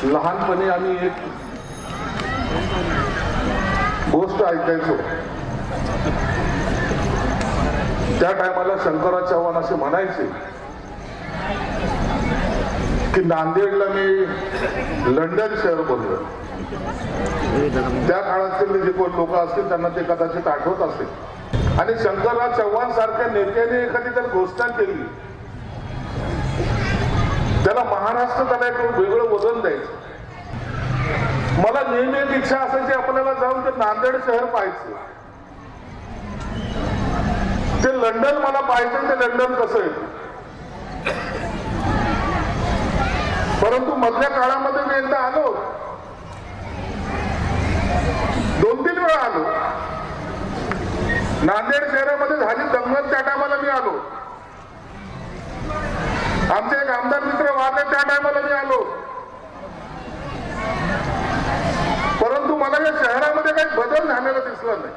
लहानपणी आम्ही एक गोष्ट ऐकायचो. त्या टायमाला शंकरराव चव्हाण असे म्हणायचे की नांदेडला मी लंडन शहर बनलो. त्या काळातील जे कोण लोक असतील त्यांना ते कदाचित आठवत असेल. आणि शंकरराव चव्हाण सारख्या नेत्याने एखादी जर घोषणा केली त्याला महाराष्ट्र त्याला एक वेगळं वजन द्यायचं. मला नेहमी एक इच्छा असायची आपल्याला जाऊन ते नांदेड शहर पाहायचं. ते लंडन मला पाहायचं. ते लंडन कसं आहे. परंतु मधल्या काळामध्ये मी एकदा आलो, 2-3 वेळा आलो. नांदेड शहरामध्ये झाली दंगल त्या टायमाला मी आलो. आमचे एक आमदार मित्र वारले त्या टायमाला मी आलो. परंतु मला या शहरामध्ये काही बदल झालेला दिसला नाही.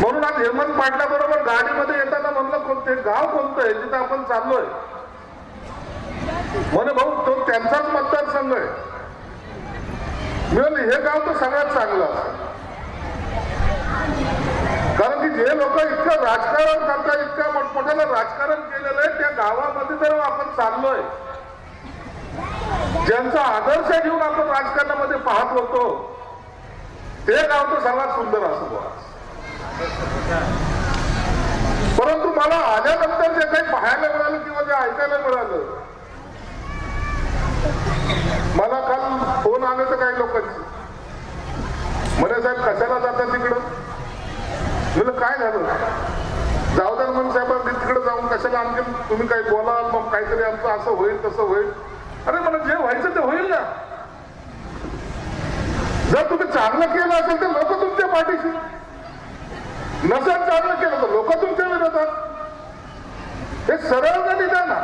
म्हणून आज हेमंत पाटला बरोबर गाडीमध्ये येताना म्हणलं कोणते गाव कोणतं आहे जिथं आपण चाललोय. म्हणे भाऊ तो त्यांचाच मतदारसंघ आहे. मी म्हणलं हे गाव तर सगळ्यात चांगलं असं. कारण की जे लोक इतकं राजकारण करतात, इतक्या मोठमोठ्याला राजकारण केलेलं आहे, त्या गावामध्ये जर आपण चाललोय, ज्यांचा आदर्श घेऊन आपण राजकारणामध्ये पाहत होतो, ते गाव तर सर्वात सुंदर असतो. परंतु मला आल्यानंतर जे काही पाहायला मिळालं किंवा जे ऐकायला मिळालं, मला काल फोन आले तर काही लोकांचे म्हणे साहेब कशाला जातात तिकडं. म्हणलं काय झालं. जाऊ द्या मग साहेब तिकडे जाऊन कशाला आणखी तुम्ही काही बोलाल, मग काहीतरी आमचं असं होईल तसं होईल. अरे मला जे व्हायचं ते होईल ना. जर तुम्ही चांगलं केलं असेल तर लोक तुमच्या पाठीशी, नसेल चांगलं केलं तर लोक तुमच्या विरोधात. हे सरळ निदान ना.